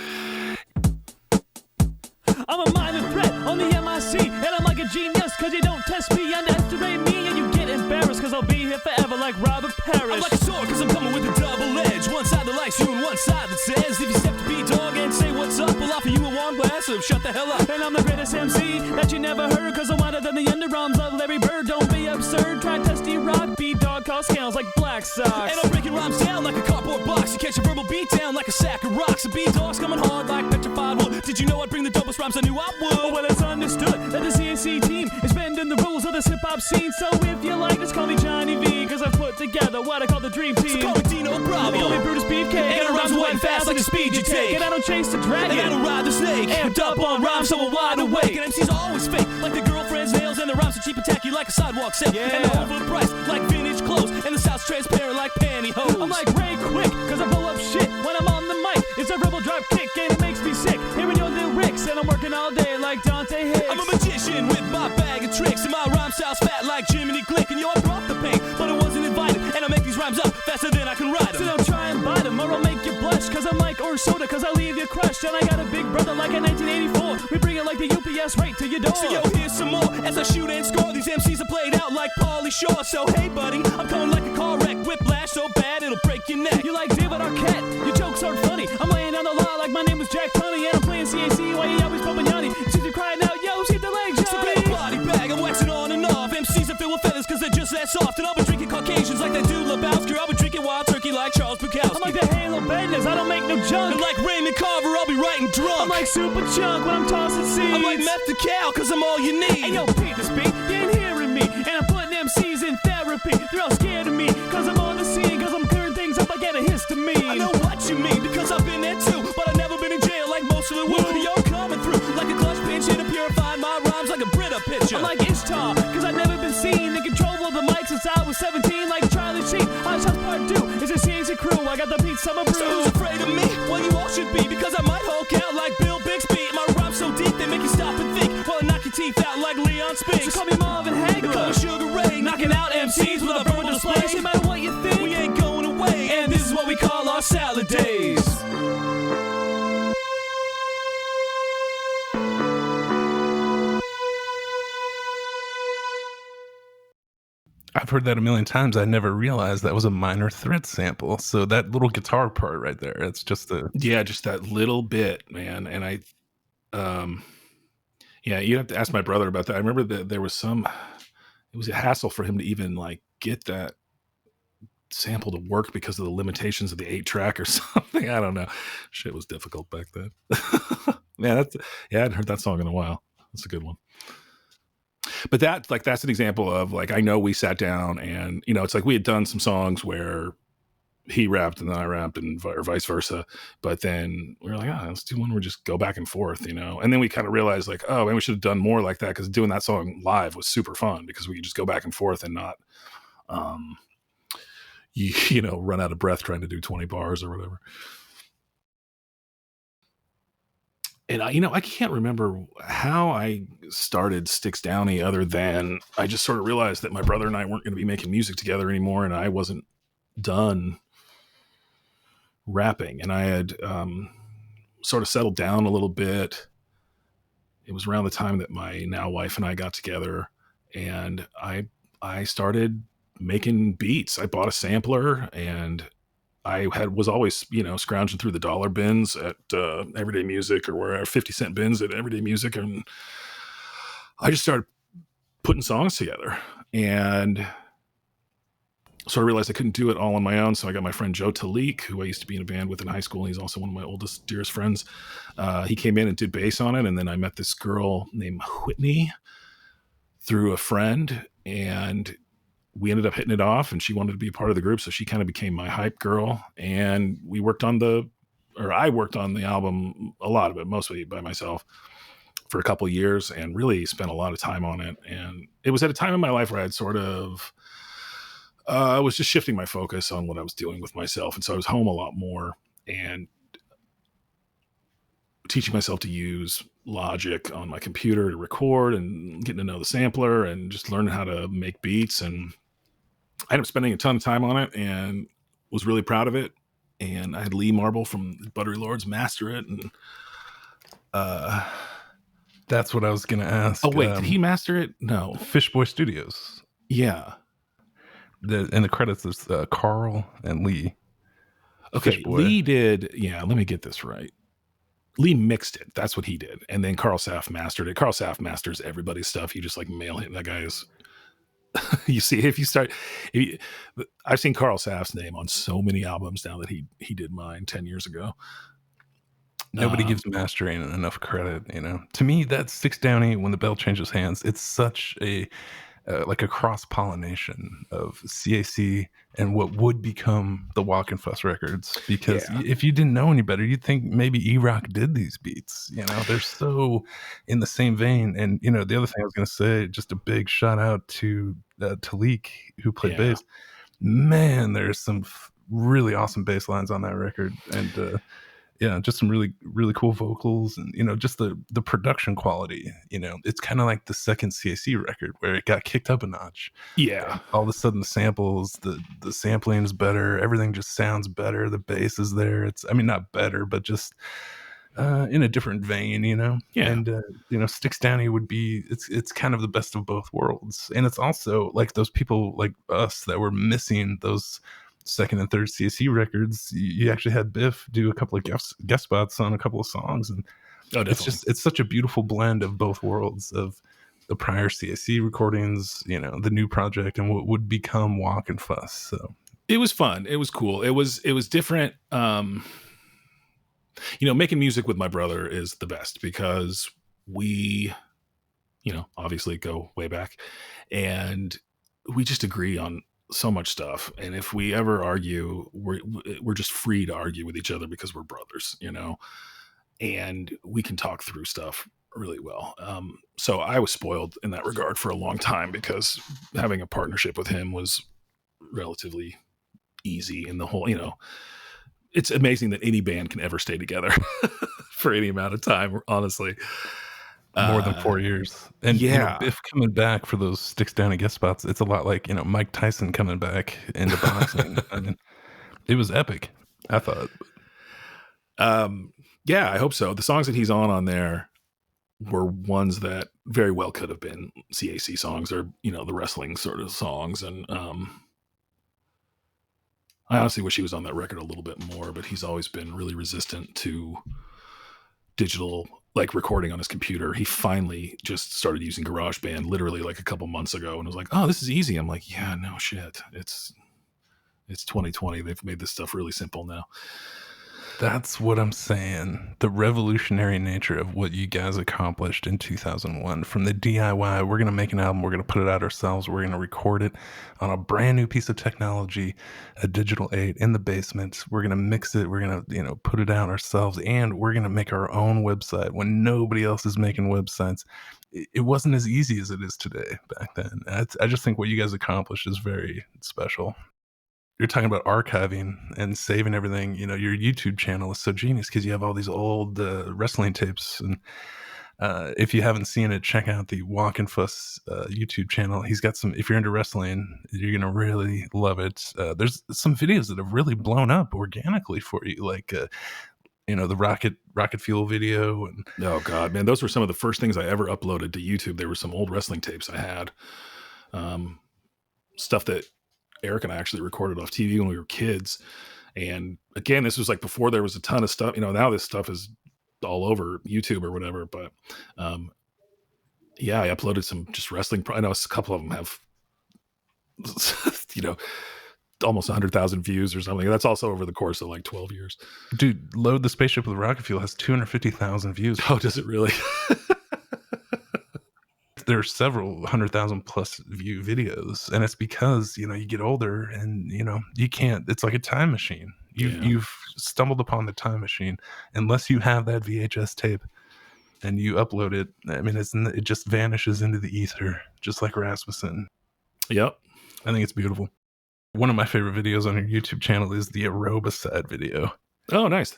Speaker 2: I'm a minor threat on the MIC, and I'm like a genius, cause you don't test me, underestimate me, and you get embarrassed, cause I'll be here forever like Robert Parrish. I'm like a sword, cause I'm coming with a double edge, one side that likes you and one side that says, if you step to be dog and say what's up, we'll offer you a warm glass of shut the hell up. And I'm the greatest MC that you never heard, cause I'm wider than the underarms of Larry Bird. Don't be absurd, try testy rock, beat dog, call scales like Black Sox. And I'm breaking rhymes down like a cardboard box, you catch a verbal beat down like a sack of rocks. A beat dog's coming hard like petrified wood. Did you know I'd bring the dopest rhymes I knew I would? Well, it's understood that the CNC team is bending the rules of this hip-hop scene. So if you like, just call me Johnny V, cause I've put together what I call the dream team. So call me Dino Bravo, call me Brutus Beefcake, and I rhymes white and fast like the speed you take. And I don't chase the dragon, and I don't ride the snake. Amped up on rhymes so I'm wide awake. And MC's always fake, like the girlfriend's nails, and the rhymes are cheap and tacky like a sidewalk sale. Yeah. And the whole for the price, like vintage clothes, and the South's transparent like pantyhose. I'm like Ray Quick, cause I blow up shit when I'm on the mic. It's a rebel drop kick, and it makes me sick. Hearing your lyrics, and I'm working all day like Dante Hicks. I'm a magician with my bag of tricks, and my rhyme sounds fat like Jiminy Glick. And yo, I brought the pain, but I wasn't invited, and I make these rhymes up faster than I can write them. So don't try and bite them, or I'll make you blush, cause I'm like or soda, cause I leave you crushed. And I got a big brother like in 1984. We bring it like the UPS right to your door. So yo, here's some more as I shoot and score. These MCs are played out like Pauly Shore. So hey buddy, I'm coming like a car wreck, whiplash so bad it'll break your neck. You like David Arquette, your jokes aren't funny. I'm laying on the law like my name was Jack Tunney, and I'm playing CAC while you always bumping Yanni. Since you're crying out, yo, hit the leg, Johnny. So grab a body bag, I'm waxing on and off. MCs are filled with feathers cause they're just that soft. And I'll be drinking Caucasians like that dude Lebowski. I'll be drinking wild turkey like Charles Bukowski. I'm like the Halo Benders, I don't make no junk. And like Raymond Carver, I'll be writing drunk. I'm like Super Chunk when I'm tossing seeds. I'm like Meth the Cow cause I'm all you need. And yo, Pete this beat, you ain't hearing me. And I'm putting MCs in therapy. They're all scared of me cause I'm on the scene, cause I'm clearing things up like at a histamine. I know what you mean because I've been there too, but I've never been in jail like most of the world. Yo, coming through like a clutch pinch and purifying my rhymes like a Brita pitcher. I'm like Ishtar cause I've never been seen in control of the mic since I was 17 like Charlie Sheen. Hot Shots Part 2 is a CNC crew. I got the Pete Summer Brew. So who's afraid of me? Well, you all should be because I might Hulk out like Bill Bixby. My rhymes so deep they make you stop and think. Well, I knock your teeth out like Leon Spinks. So call me Marvin Hagler, call me Sugar Ray, knocking out MCs with a verbal display. No matter what you think, we ain't going away. And this is what we call our salad days.
Speaker 1: I've heard that a million times. I never realized that was a Minor Threat sample. So that little guitar part right there, it's just
Speaker 4: just that little bit, man. And you have to ask my brother about that. I remember that there was it was a hassle for him to even like get that sample to work because of the limitations of the 8-track or something. I don't know. Shit was difficult back then. Man, I hadn't heard that song in a while. That's a good one. But that's an example of like, I know we sat down and, it's like we had done some songs where he rapped and then I rapped or vice versa. But then we were like, let's do one where we just go back and forth, And then we kind of realized like, oh, man, we should have done more like that because doing that song live was super fun because we could just go back and forth and not, run out of breath trying to do 20 bars or whatever. And I can't remember how I started Styx Downey other than I just sort of realized that my brother and I weren't going to be making music together anymore. And I wasn't done rapping. And I had sort of settled down a little bit. It was around the time that my now wife and I got together. And I started making beats. I bought a sampler and I was always, scrounging through the dollar bins at Everyday Music or wherever, 50-cent bins at Everyday Music. And I just started putting songs together and sort of realized I couldn't do it all on my own. So I got my friend Joe Talik, who I used to be in a band with in high school. He's also one of my oldest, dearest friends. He came in and did bass on it. And then I met this girl named Whitney through a friend, and we ended up hitting it off, and she wanted to be a part of the group. So she kind of became my hype girl. And I worked on the album, a lot of it, mostly by myself for a couple of years, and really spent a lot of time on it. And it was at a time in my life where I had sort of, I was just shifting my focus on what I was doing with myself. And so I was home a lot more and teaching myself to use Logic on my computer to record and getting to know the sampler and just learning how to make beats. And I ended up spending a ton of time on it and was really proud of it. And I had Lee Marble from Buttery Lords master it. And
Speaker 1: That's what I was going to ask.
Speaker 4: oh wait, did he master it? No.
Speaker 1: Fishboy Studios.
Speaker 4: Yeah.
Speaker 1: In the credits, there's Carl and Lee.
Speaker 4: Okay,
Speaker 1: Fishboy.
Speaker 4: Lee did. Yeah, let me get this right. Lee mixed it. That's what he did. And then Carl Saff mastered it. Carl Saff masters everybody's stuff. You just like mail him. That guy is, you see, I've seen Carl Saff's name on so many albums now that he did mine 10 years ago.
Speaker 1: Nobody gives mastering enough credit, you know. To me, that's Styx Downey, When the Bell Changes Hands. It's such a like a cross-pollination of CAC and what would become the Wockenfuss records. Because if you didn't know any better, you'd think maybe E-Rock did these beats. You know, they're so in the same vein. And, you know, the other thing I was going to say, just a big shout out to Talik, who played bass. Man, there's some really awesome bass lines on that record. And, yeah, just some really, really cool vocals and, you know, just the production quality, you know, it's kind of like the second CAC record where it got kicked up a notch.
Speaker 4: Yeah.
Speaker 1: All of a sudden the samples, the sampling is better. Everything just sounds better. The bass is there. It's, I mean, not better, but just in a different vein, you know?
Speaker 4: Yeah.
Speaker 1: And, you know, Styx Downey would be, it's kind of the best of both worlds. And it's also like those people like us that were missing those second and third CSC records. You actually had Biff do a couple of guest spots on a couple of songs, and it's such a beautiful blend of both worlds of the prior CSC recordings, you know, the new project, and what would become Wockenfuss. So
Speaker 4: it was fun. It was cool. It was different. You know, making music with my brother is the best because we, you know, obviously go way back, and we just agree on so much stuff. And if we ever argue, we're just free to argue with each other because we're brothers, you know, and we can talk through stuff really well. So I was spoiled in that regard for a long time because having a partnership with him was relatively easy in the whole, you know, it's amazing that any band can ever stay together for any amount of time, honestly.
Speaker 1: More than 4 years. And you know, Biff coming back for those Styx Downey guest spots, it's a lot like, you know, Mike Tyson coming back into boxing. I mean, it was epic, I thought.
Speaker 4: Yeah, I hope so. The songs that he's on there were ones that very well could have been CAC songs or, you know, the wrestling sort of songs. And I honestly wish he was on that record a little bit more, but he's always been really resistant to digital, like recording on his computer. He finally just started using GarageBand literally like a couple months ago and was like, oh, this is easy. I'm like, yeah, no shit. It's 2020. They've made this stuff really simple now.
Speaker 1: That's what I'm saying. The revolutionary nature of what you guys accomplished in 2001. From the DIY, we're going to make an album, we're going to put it out ourselves, we're going to record it on a brand new piece of technology, a digital 8 in the basement. We're going to mix it, we're going to, you know, put it out ourselves, and we're going to make our own website when nobody else is making websites. It wasn't as easy as it is today back then. I just think what you guys accomplished is very special. You're talking about archiving and saving everything. You know, your YouTube channel is so genius because you have all these old wrestling tapes. And if you haven't seen it, check out the Wockenfuss YouTube channel. He's got some, if you're into wrestling, you're going to really love it. There's some videos that have really blown up organically for you, like, you know, the rocket fuel video. And
Speaker 4: oh God, man, those were some of the first things I ever uploaded to YouTube. There were some old wrestling tapes I had, stuff that Eric and I actually recorded off TV when we were kids. And again, this was like before there was a ton of stuff, you know, now this stuff is all over YouTube or whatever. But yeah, I uploaded some just wrestling. I know a couple of them have, you know, almost 100,000 views or something. That's also over the course of like 12 years.
Speaker 1: Dude, Load the Spaceship with Rocket Fuel has 250,000 views.
Speaker 4: Oh, does it really?
Speaker 1: There are several 100,000 plus view videos, and it's because, you know, you get older and, you know, you can't, it's like a time machine. You've stumbled upon the time machine unless you have that VHS tape and you upload it. I mean, it just vanishes into the ether, just like Rasmussen.
Speaker 4: Yep.
Speaker 1: I think it's beautiful. One of my favorite videos on your YouTube channel is the Aerobicide video.
Speaker 4: Oh, nice.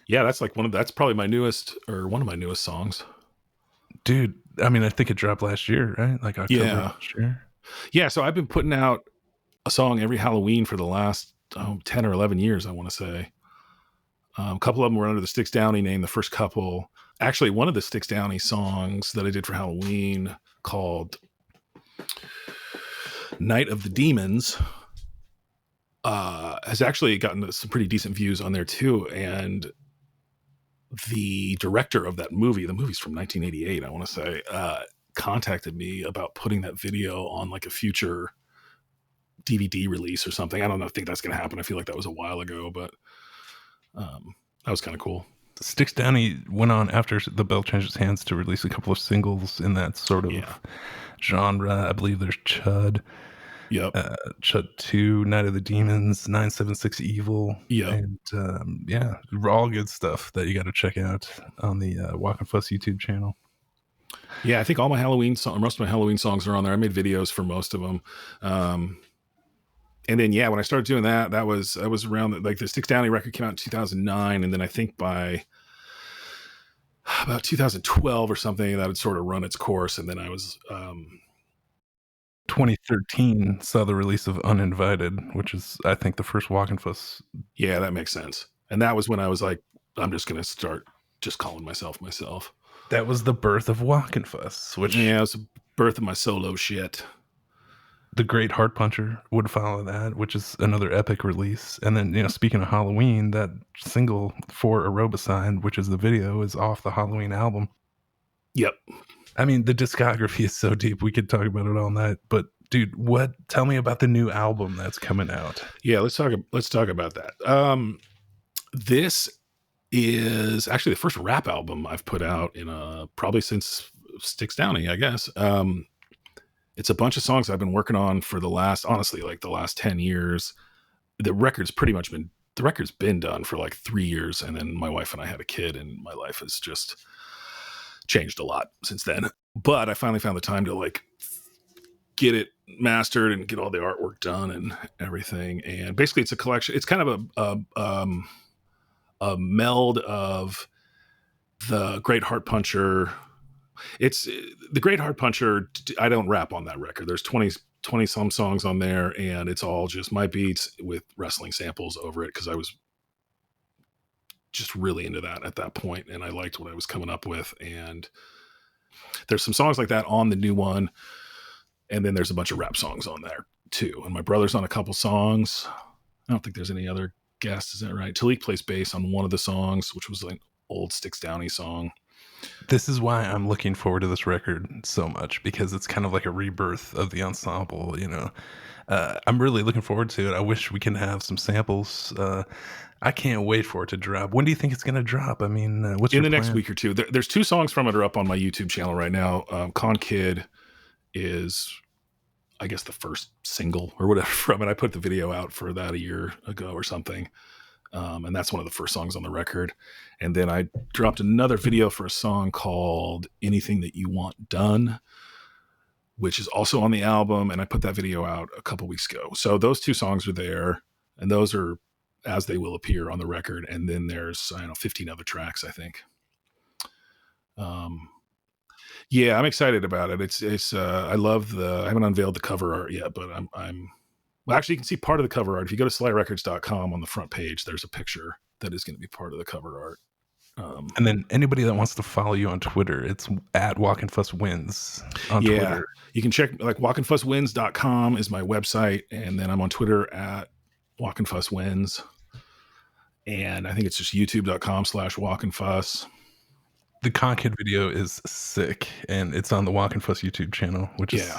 Speaker 4: Yeah, that's like that's probably my newest, or one of my newest songs.
Speaker 1: Dude, I mean, I think it dropped last year, right? Like October last year.
Speaker 4: Yeah, so I've been putting out a song every Halloween for the last 10 or 11 years, I want to say. A couple of them were under the Styx Downey name, the first couple. Actually, one of the Styx Downey songs that I did for Halloween called Night of the Demons has actually gotten some pretty decent views on there too. And the director of that movie, the movie's from 1988, I want to say, contacted me about putting that video on like a future DVD release or something. I don't know. I think that's going to happen. I feel like that was a while ago, but that was kind of cool.
Speaker 1: Styx Downey went on after the bell changed its hands to release a couple of singles in that sort of genre. I believe there's Chud.
Speaker 4: Yep.
Speaker 1: Chud 2, Night of the Demons, 976 Evil.
Speaker 4: Yep.
Speaker 1: And all good stuff that you got to check out on the Wockenfuss YouTube channel.
Speaker 4: Yeah, I think all my most of my Halloween songs are on there. I made videos for most of them. And then, when I started doing that was around like the Styx Downey record came out in 2009. And then I think by about 2012 or something, that had sort of run its course. And then I was,
Speaker 1: 2013 saw the release of Uninvited, which is, I think, the first Wockenfuss.
Speaker 4: Yeah, that makes sense. And that was when I was like, I'm just going to start just calling myself.
Speaker 1: That was the birth of Wockenfuss, which
Speaker 4: it was the birth of my solo shit.
Speaker 1: The Great Heart Puncher would follow that, which is another epic release. And then, speaking of Halloween, that single for Aerobicide, which is the video, is off the Halloween album.
Speaker 4: Yep.
Speaker 1: I mean, the discography is so deep. We could talk about it all night. But, dude, tell me about the new album that's coming out.
Speaker 4: Yeah, let's talk about that. This is actually the first rap album I've put out in probably since Styx Downey, I guess. It's a bunch of songs I've been working on for the last 10 years. The record's been done for like 3 years. And then my wife and I had a kid, and my life has just changed a lot since then. But I finally found the time to like get it mastered and get all the artwork done and everything. And basically it's a collection. It's kind of a meld of the Great Heart Puncher. It's the Great Heart Puncher. I don't rap on that record. There's 20 some songs on there, and it's all just my beats with wrestling samples over it, because I was just really into that at that point, and I liked what I was coming up with. And there's some songs like that on the new one, and then there's a bunch of rap songs on there too. And my brother's on a couple songs. I don't think there's any other guests. Is that right? Talik plays bass on one of the songs, which was an old Styx Downey song.
Speaker 1: This is why I'm looking forward to this record so much, because it's kind of like a rebirth of the ensemble, I'm really looking forward to it. I wish we can have some samples. I can't wait for it to drop. When do you think it's going to drop? I mean, what's
Speaker 4: in
Speaker 1: your
Speaker 4: the
Speaker 1: plan?
Speaker 4: Next week or two? There's 2 songs from it are up on my YouTube channel right now. Con Kid is, I guess, the first single or whatever from it. I put the video out for that a year ago or something. And that's one of the first songs on the record. And then I dropped another video for a song called Anything That You Want Done, which is also on the album. And I put that video out a couple weeks ago. So those 2 songs are there, and those are as they will appear on the record. And then there's, 15 other tracks, I think. Yeah, I'm excited about it. It's I haven't unveiled the cover art yet, but well, actually, you can see part of the cover art. If you go to slyrecords.com, on the front page, there's a picture that is going to be part of the cover art.
Speaker 1: And then anybody that wants to follow you on Twitter, it's at Wockenfuss on Twitter.
Speaker 4: You can check, like, wockenfusswins.com is my website. And then I'm on Twitter at Wockenfusswins. And I think it's just youtube.com/Wockenfuss.
Speaker 1: The Con Kid video is sick, and it's on the Wockenfuss YouTube channel, which is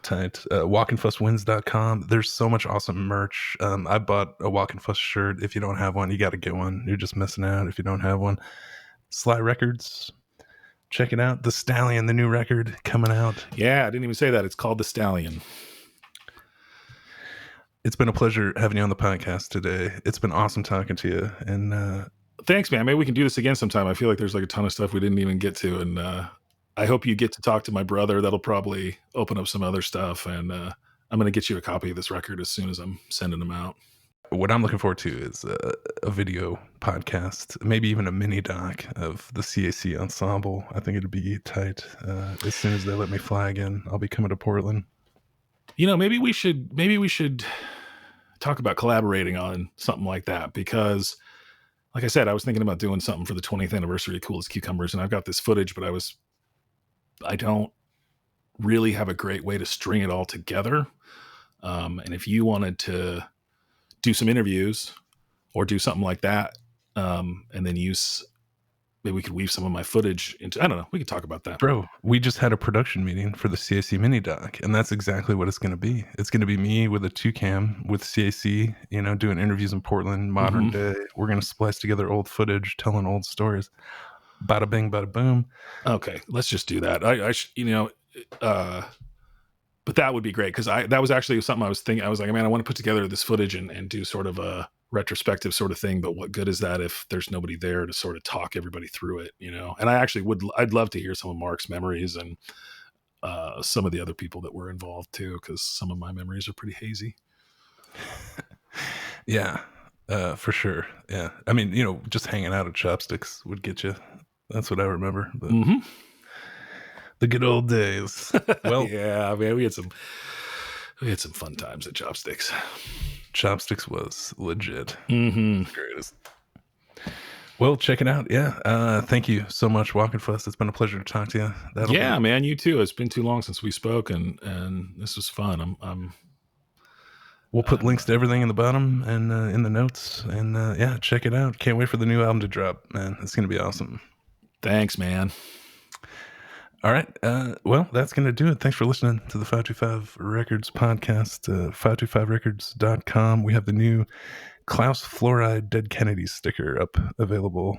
Speaker 1: tight. Wockenfusswins.com. There's so much awesome merch. I bought a Wockenfuss shirt. If you don't have one, you got to get one. You're just missing out if you don't have one. Sly Records. Check it out. The Stallion, the new record coming out.
Speaker 4: Yeah, I didn't even say that. It's called The Stallion.
Speaker 1: It's been a pleasure having you on the podcast today. It's been awesome talking to you. And
Speaker 4: thanks, man. Maybe we can do this again sometime. I feel like there's like a ton of stuff we didn't even get to. And I hope you get to talk to my brother. That'll probably open up some other stuff. And I'm going to get you a copy of this record as soon as I'm sending them out.
Speaker 1: What I'm looking forward to is a video podcast, maybe even a mini doc of the CAC ensemble. I think it'd be tight. As soon as they let me fly again, I'll be coming to Portland.
Speaker 4: maybe we should talk about collaborating on something like that, because like I said, I was thinking about doing something for the 20th anniversary of Cool as Cucumbers, and I've got this footage, but I don't really have a great way to string it all together. And if you wanted to do some interviews or do something like that, and then maybe we could weave some of my footage into, I don't know, we could talk about that.
Speaker 1: Bro, we just had a production meeting for the CAC mini doc, and that's exactly what it's going to be. It's going to be me with a 2-cam with CAC, doing interviews in Portland, modern day. We're going to splice together old footage, telling old stories. Bada bing, bada boom.
Speaker 4: Okay, let's just do that. But that would be great, because that was actually something I was thinking. I was like, man, I want to put together this footage and do sort of a retrospective sort of thing. But what good is that if there's nobody there to sort of talk everybody through it, And I'd love to hear some of Mark's memories and some of the other people that were involved too, because some of my memories are pretty hazy.
Speaker 1: Yeah, for sure. Yeah, I mean, just hanging out at Chopsticks would get you. That's what I remember. But the good old days. Well,
Speaker 4: yeah, man, we had some fun times at Chopsticks.
Speaker 1: Chopsticks was legit.
Speaker 4: Greatest.
Speaker 1: Well, check it out. Yeah. Thank you so much, Wockenfuss. It's been a pleasure to talk to you.
Speaker 4: Man, you too. It's been too long since we spoke, and this was fun.
Speaker 1: We'll put links to everything in the bottom and in the notes, and check it out. Can't wait for the new album to drop, man. It's going to be awesome.
Speaker 4: Thanks, man.
Speaker 1: All right. Well, that's going to do it. Thanks for listening to the 525 Records podcast, 525records.com. We have the new Klaus Fluoride Dead Kennedy sticker up available.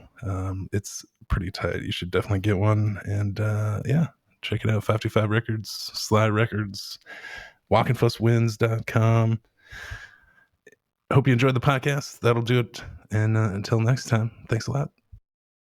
Speaker 1: It's pretty tight. You should definitely get one. And check it out. 525 Records, Sly Records, Wockenfusswins.com. Hope you enjoyed the podcast. That'll do it. And until next time, thanks a lot.